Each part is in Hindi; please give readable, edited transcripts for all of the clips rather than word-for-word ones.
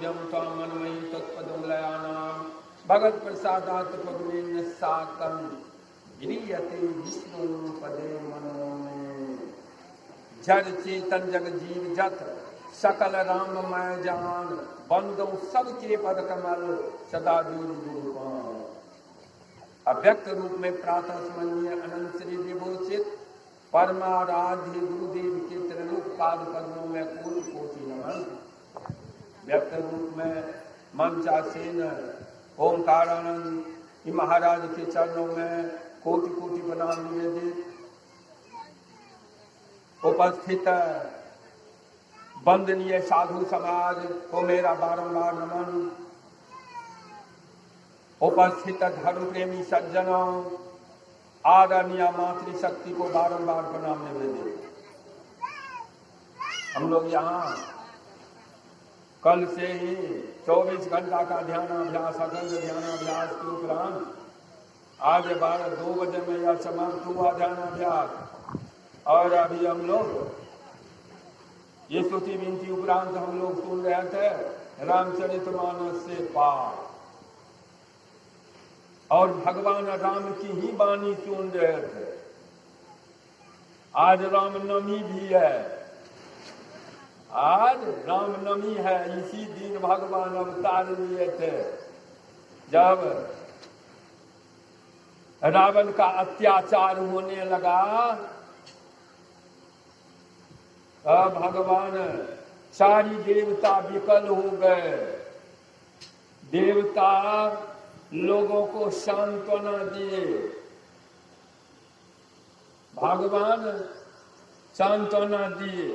लभ्यम त्वां मनमयी तत्पदमलयानां भगत प्रसादात् पद्मेन साकं गिरीयते विष्णु पदे मनो में। जड़ चेतन जग जीव जत सकल राम मैं जान बंदो सबके पद कमल सदा दूर दूर। अव्यक्त रूप में प्रातः स्मरणीय अनंत श्री विभूषित परमाराध्य गुरुदेव के त्रिलोक पाद पद्मों में कोटि कोटि नमन। व्यक्त रूप में मंचासीन ओंकारानंद महाराज के चरणों में कोटि कोटि प्रणाम निवेदित। उपस्थित वंदनीय साधु समाज को मेरा बारंबार नमन। उपस्थित धर्म प्रेमी सज्जनों आदरणीय मातृशक्ति को बारंबार प्रणाम निवेदित। हम लोग यहाँ कल से ही 24 घंटा का ध्यानाभ्यास अखंड ध्यानाभ्यास के उपरांत आज 2 बजे में यह समाप्त हुआ ध्यानाभ्यास। और अभी हम लोग ये स्तुति विनती उपरांत हम लोग सुन रहे थे रामचरितमानस से पाठ और भगवान राम की ही वाणी सुन रहे थे। आज रामनवमी भी है, आज रामनवमी है। इसी दिन भगवान अवतार लिए थे जब रावण का अत्याचार होने लगा। अब भगवान सारी देवता विकल हो गए। देवता लोगों को सांत्वना दिए। भगवान सांत्वना दिए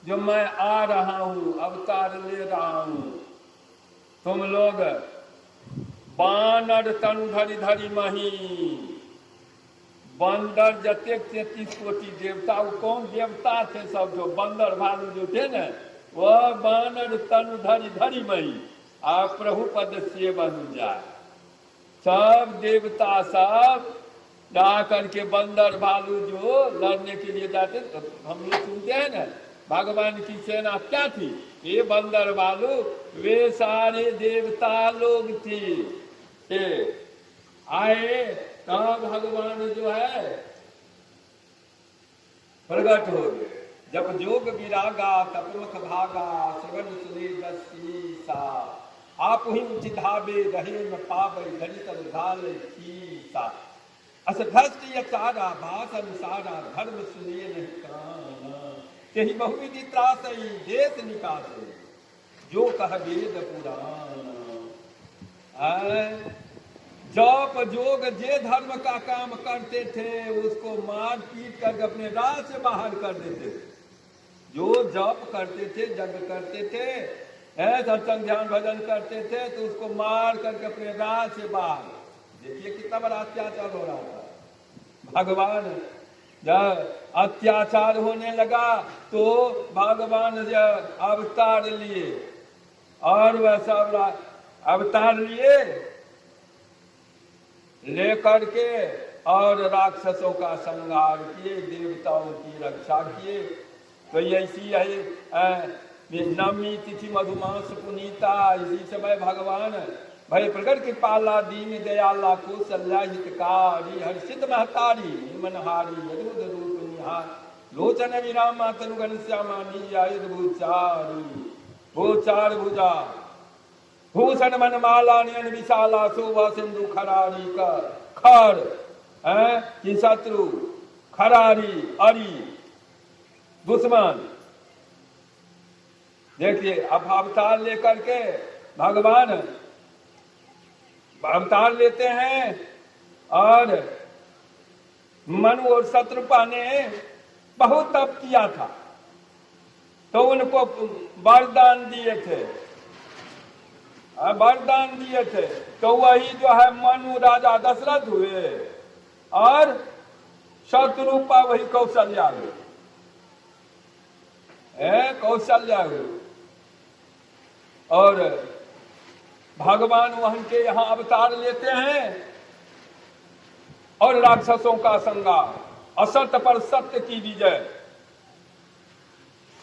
जो मैं आ रहा हूं, अवतार ले रहा हूं। तुम लोग बानर तनु धरि धरि मही बंदर जतेक 33 कोटि देवता। वो कौन देवता थे? सब जो बंदर भालू जो थे न, वह बानर तनु धरि धरि मही आप प्रभु पद से बन जाए। सब देवता सब जा करके बंदर भालू जो लड़ने के लिए जाते, तो हम लोग सुनते हैं ना भगवान की सेना क्या थी? ये बंदर भालू वे सारे देवता लोग थे। आए तब भगवान जो है प्रकट हो गए। जब जोग विरागा तपमुख भागा श्रवण सुने दसीसा आप ही उचिधाबे रहे न पावे धनित धाल सा अस भ्रष्ट यचारा भाषण सारा धर्म सुने नहीं काना तेहि बहुविधि त्रासई देश निकासे जो कह वेद पुराण। जप जोग जे धर्म का काम करते थे उसको मार पीट करके अपने राह से बाहर कर देते थे। जो जप करते थे, यज्ञ करते थे, सत्संग ध्यान भजन करते थे, तो उसको मार करके अपने राह से बाहर। देखिए कितना बड़ा अत्याचार हो रहा था। भगवान जब अत्याचार होने लगा तो भगवान जब अवतार लिए और वह सब अवतार लिए लेकर के और राक्षसों का संहार किए, देवताओं की रक्षा किए। तो ऐसी है नवमी तिथि मधुमास पुनीता। इसी समय भगवान भय प्रकट कृपाला दीन दयाला कौशल्या हितकारी हर्षित महतारी मनहारी अद्भुत रूप निहार लोचन विरामा तनु घनश्यामा निजायत भूचारी भूचार भुजा भूषण मनमाला नयन विशाला शोभा सिंधु खरारी कर खर कि शत्रु खरारी अरी दुश्मन। देखिए अब अवतार लेकर के भगवान अवतार लेते हैं और मनु और शत्रुपा ने बहुत तप किया था तो उनको वरदान दिए थे, वरदान दिए थे। तो वही जो है मनु राजा दशरथ हुए और शत्रुपा वही कौशल्या हुए, कौशल्या हुए। और भगवान वहां के यहाँ अवतार लेते हैं और राक्षसों का संहार, असत्य पर सत्य की विजय,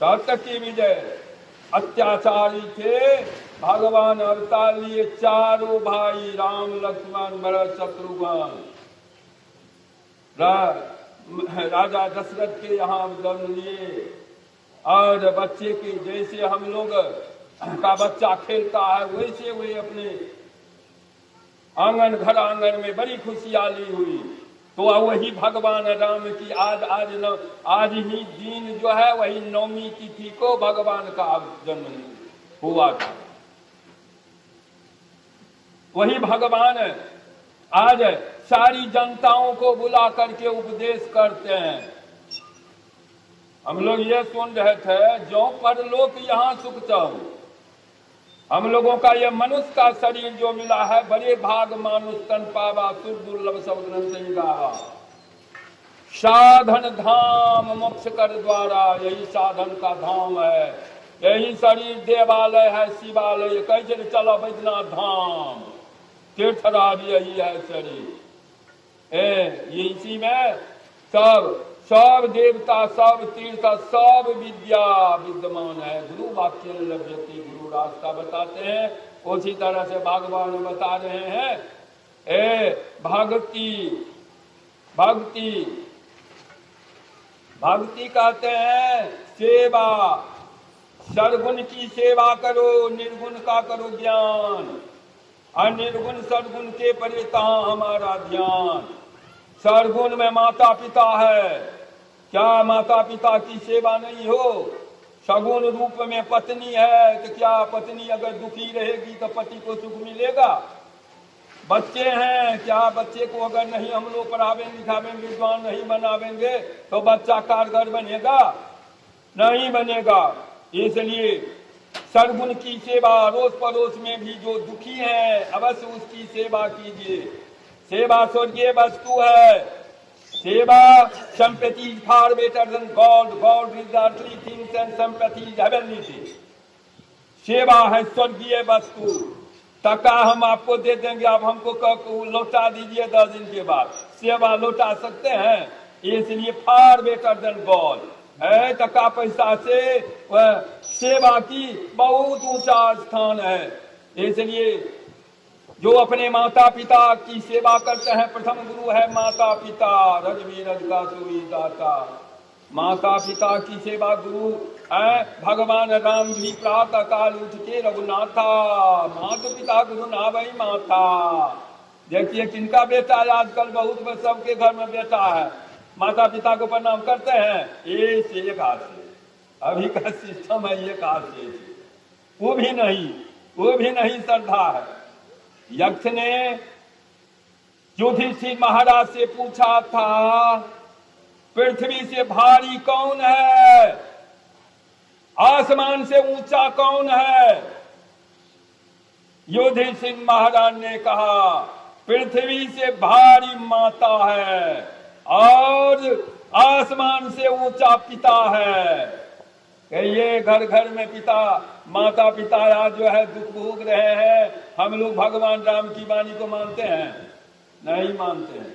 सत्य की विजय। अत्याचारी थे। भगवान अवतार लिए, चारों भाई राम लक्ष्मण भरत शत्रुघ्न राजा दशरथ के यहाँ जन्म लिए। और बच्चे के जैसे हम लोग का बच्चा खेलता है वैसे वे अपने आंगन घर आंगन में बड़ी खुशहाली हुई। तो वही भगवान राम की आज ही दिन जो है वही 9वीं तिथि को भगवान का जन्म हुआ था। वही भगवान आज सारी जनताओं को बुला करके उपदेश करते हैं। हम लोग ये सुन रहे थे, जो परलोक यहाँ सुख चाहूं। हम लोगों का ये मनुष्य का शरीर जो मिला है, बड़े भाग मानुष तन पावा, सुर दुर्लभ सब ग्रंथ गावा। साधन धाम मोक्ष कर द्वारा, यही साधन का धाम है। यही शरीर देवालय है, शिवालय। कैसे चलो बैद्यनाथ धाम, तीर्थराज यही है शरीर। इसी में सब देवता, सब तीर्थ, सब विद्या विद्यमान है। गुरु वाक्य लभ्यते, गुरु रास्ता बताते हैं। उसी तरह से भगवान बता रहे हैं, भक्ति भक्ति भक्ति कहते हैं सेवा। सरगुण की सेवा करो, निर्गुण का करो ज्ञान। अनिर्गुण सदगुण के परे तहाँ हमारा ध्यान। सरगुण में माता पिता है, क्या माता पिता की सेवा नहीं हो? सगुण रूप में पत्नी है, तो क्या पत्नी अगर दुखी रहेगी तो पति को सुख मिलेगा? बच्चे हैं, क्या बच्चे को अगर नहीं हम लोग पढ़ावेंगे लिखावेंगे, विद्वान नहीं बनावेंगे तो बच्चा कारगर बनेगा? नहीं बनेगा। इसलिए सरगुण की सेवा, रोज पड़ोस में भी जो दुखी है अवश्य उसकी सेवा कीजिए। सेवा स्वर्गीय वस्तु है। सेवा sympathy is far better than God. God is the earthly things and sympathy is heavenly things. सेवा है स्वर्गीय वस्तु। टका हम आपको दे देंगे, आप हमको लौटा दीजिए 10 दिन के बाद। सेवा लौटा सकते हैं? इसलिए फार बेटर देन गॉड है। टका पैसा से सेवा की बहुत ऊंचा स्थान है। इसलिए जो अपने माता पिता की सेवा करते हैं, प्रथम गुरु है माता पिता, रज का सुविदाता। माता पिता की सेवा गुरु है। भगवान राम भी प्रातः काल उठ के रघुनाथा, माता पिता गुरु ना भाई माता। देखिए किनका बेटा है आजकल, बहुत सबके घर में बेटा है। माता पिता को प्रणाम करते हैं, एक हाथ से। अभी का सिस्टम है एक हाथ से, वो भी नहीं श्रद्धा है। यक्ष ने युधिष्ठिर महाराज से पूछा था, पृथ्वी से भारी कौन है? आसमान से ऊंचा कौन है? युधिष्ठिर महाराज ने कहा, पृथ्वी से भारी माता है और आसमान से ऊंचा पिता है। ये घर घर में पिता माता पिता आज जो है दुख भोग रहे हैं। हम लोग भगवान राम की वाणी को मानते हैं? नहीं मानते हैं।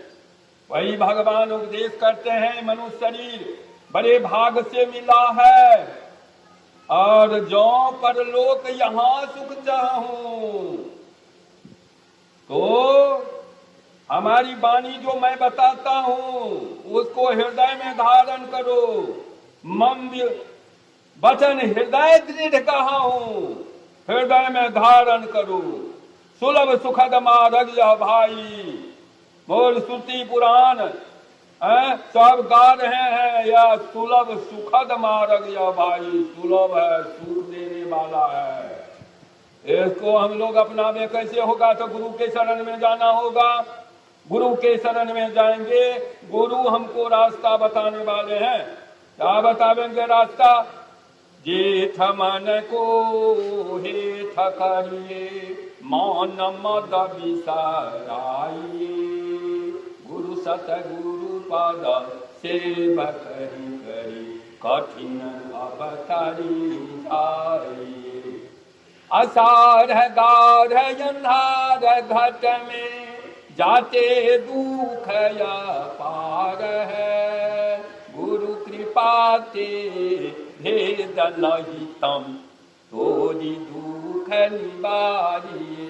वही भगवान उपदेश करते हैं, मनुष्य शरीर बड़े भाग से मिला है और जो परलोक यहाँ सुख चाहूं। तो हमारी वाणी जो मैं बताता हूं उसको हृदय में धारण करो। मम वचन हृदय दृढ़ कहा हूं, हृदय में धारण करो। सुलभ सुखद मार्ग यह भाई, मोर श्रुति पुराण सब गा रहे हैं। यह सुलभ सुखद मार्ग यह भाई, सुलभ है, सुख देने वाला है। इसको हम लोग अपनावे कैसे होगा? तो गुरु के शरण में जाना होगा। गुरु के शरण में जाएंगे, गुरु हमको रास्ता बताने वाले हैं। क्या बतावेंगे रास्ता? जेठ मन को हेठ करिए, मौन मद बिसराइए। गुरु सतगुरु पद सेवक करी, कठिन अवतारी जाइए। असार गाढ़ अंधार घट में जाते दुख या पार है। गुरु कृपा ते भेद लहितम तोरी दुख निवारिए।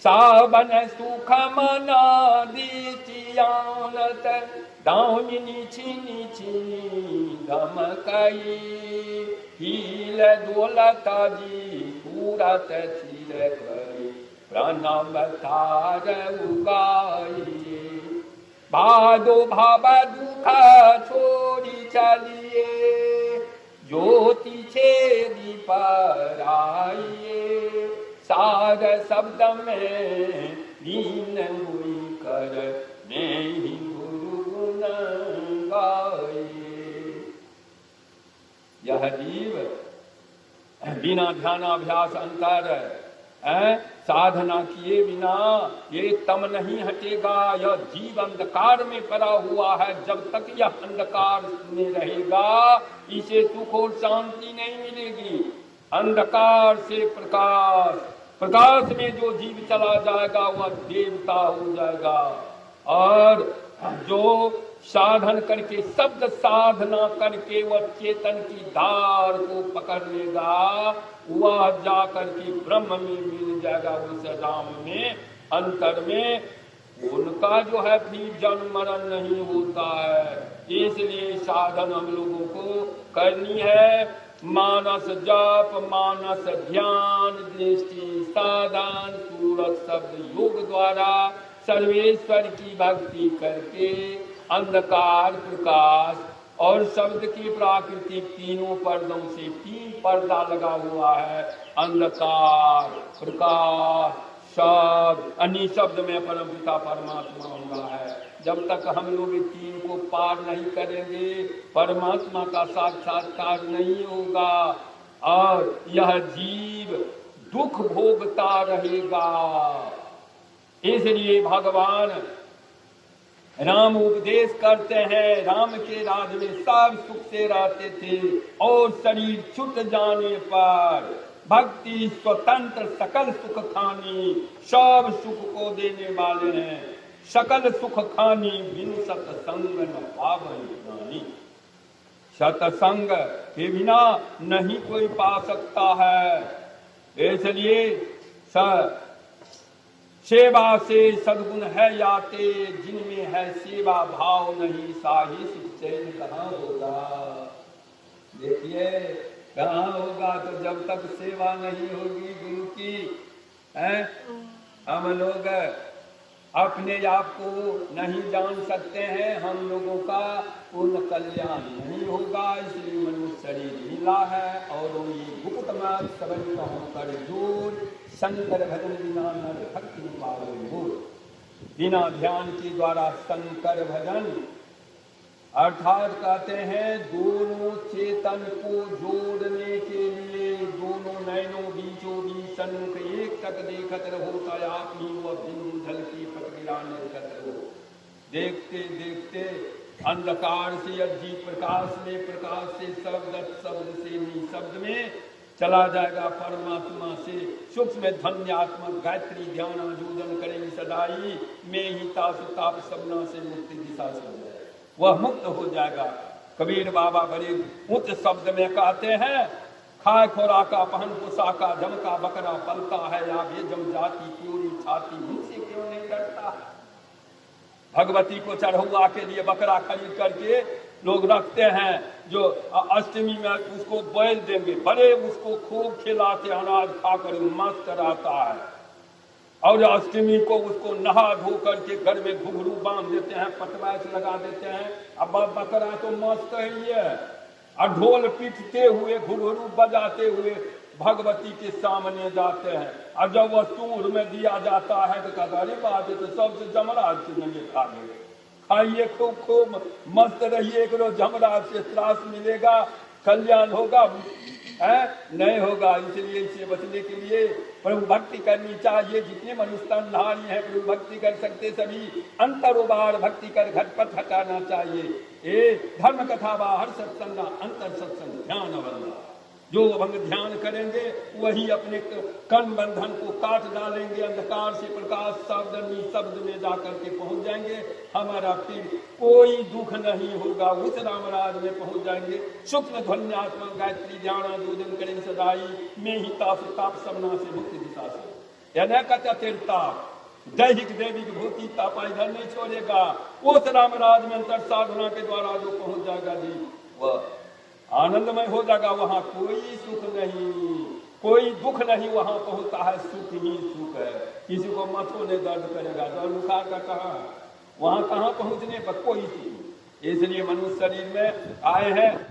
सावन सुख मना दीचियानत दामिनी छिनी छिनी धमकई। हील दौलत जी पूरत थिर करी प्रणव तार उगाइए। भादो भाव दुख छोड़ी चलिए ज्योति छेदी पर आइए। सार शब्द में लीन हुई कर नहीं गुरु गुण गाइए। यह जीव बिना ध्यानाभ्यास अंतर साधना किए बिना ये तम नहीं हटेगा। यह जीव अंधकार में पड़ा हुआ है। जब तक यह अंधकार में रहेगा इसे सुख और शांति नहीं मिलेगी। अंधकार से प्रकाश, प्रकाश में जो जीव चला जाएगा वह देवता हो जाएगा। और जो साधन करके शब्द साधना करके वह चेतन की धार को पकड़ लेगा वह जाकर के ब्रह्म में मिल जाएगा। उस राम में अंतर में उनका जो है फिर जन्म मरण नहीं होता है। इसलिए साधन हम लोगों को करनी है। मानस जाप, मानस ध्यान, दृष्टि साधन, सूरत शब्द योग द्वारा सर्वेश्वर की भक्ति करके अंधकार प्रकाश और शब्द की प्राकृतिक तीनों पर्दों से तीन पर्दा लगा हुआ है। अंधकार, प्रकाश, शब्द, अन्य शब्द में परमपिता परमात्मा होगा है। जब तक हम लोग तीन को पार नहीं करेंगे परमात्मा का साक्षात्कार नहीं होगा और यह जीव दुख भोगता रहेगा। इसलिए भगवान राम उपदेश करते हैं। राम के राज में सब सुख से रहते थे और शरीर छूट जाने पर भक्ति स्वतंत्र सकल सुख खानी सब सुख को देने वाले हैं। सकल सुख खानी बिन सत्संग न पावनी। सत्संग के बिना नहीं कोई पा सकता है। इसलिए सेवा से सद्गुण है याते जिनमें है सेवा भाव नहीं साही सुख चैन कहाँ होगा। देखिए कहाँ होगा तो जब तक सेवा नहीं होगी गुरु की हम लोग अपने आप को नहीं जान सकते हैं। हम लोगों का पूर्ण कल्याण नहीं होगा। इसलिए मनुष्य शरीर मिला है और ये गुप्त मार्ग सबन होकर जोर शंकर भजन बिना नर भक्ति पावे मोर। बिना ध्यान के द्वारा शंकर भजन अर्थात कहते हैं दोनों चेतन को जोड़ने के लिए दोनों नयनों बीचों बीच सन्मुख एक तक देखत रहो तयापनी व बिंदु जल की प्रतिक्रिया निर्गत रहो। देखते देखते अंधकार से अजीत प्रकाश में, प्रकाश से शब्द, शब्द से निशब्द में चला जाएगा परमात्मा से। सूक्ष्म धन्यात्मक गायत्री ध्यान आजूदन करेंगे सदाई में ही ताप सबना से मुक्ति दिशा से हो जाए वह मुक्त हो जाएगा। कबीर बाबा बड़े उच्च शब्द में कहते हैं खाए खोराका पहन पोशाका जमका बकरा पलता है या ये जम जाती क्यों छाती मुझसे क्यों नहीं डरता। भगवती को चढ़ौआ के लिए बकरा खरीद करके लोग रखते हैं जो अष्टमी में उसको बैल देंगे, बड़े उसको खूब खिलाते अनाज खाकर मस्त रहता है और अष्टमी को उसको नहा धो करके घर में घुघरू बांध देते हैं, पटवास लगा देते हैं। अब बकरा तो मस्त ही है और ढोल पीटते हुए घुघरू बजाते हुए भगवती के सामने जाते हैं और जब वह सूर में दिया जाता है तो कहता अरे बात है तो सबसे जमराज से नहीं खा ले खाइए खूब खूब मस्त रहिए। एक रोज जमराज से त्रास मिलेगा कल्याण होगा है नहीं होगा। इसलिए इससे बचने के लिए प्रभु भक्ति करनी चाहिए। जितने मनुष्य तनधारी हैं प्रभु भक्ति कर सकते सभी अंतरोबार भक्ति कर घटपट हटाना चाहिए। धर्म कथा बाहर सत्संग अंतर सत्संग ध्यान वंदा जो भंग ध्यान करेंगे वही अपने कर्म बंधन को काट डालेंगे, अंधकार से प्रकाश शब्द में जाकर के पहुंच जाएंगे। हमारा फिर कोई दुख नहीं होगा, उस रामराज में पहुंच जाएंगे। शुक्ल ध्वन्यात्मक गायत्री ध्यान 2 दिन करें सदाई में ही ताप सबना से मुक्ति दिशा से या न कहता तीर्थताप दैहिक दैविक भूति तापा इधर नहीं छोड़ेगा। उस रामराज में अंतर साधना के द्वारा जो पहुंच जाएगा जी वह आनंदमय हो जाएगा। वहां कोई सुख नहीं, कोई दुख नहीं, वहां पहुंचता है सुख ही सुख है। किसी को माथों ने दर्द करेगा तो बुखार का कहाँ, वहां कहाँ पहुंचने पर कोई सुख। इसलिए मनुष्य शरीर में आए हैं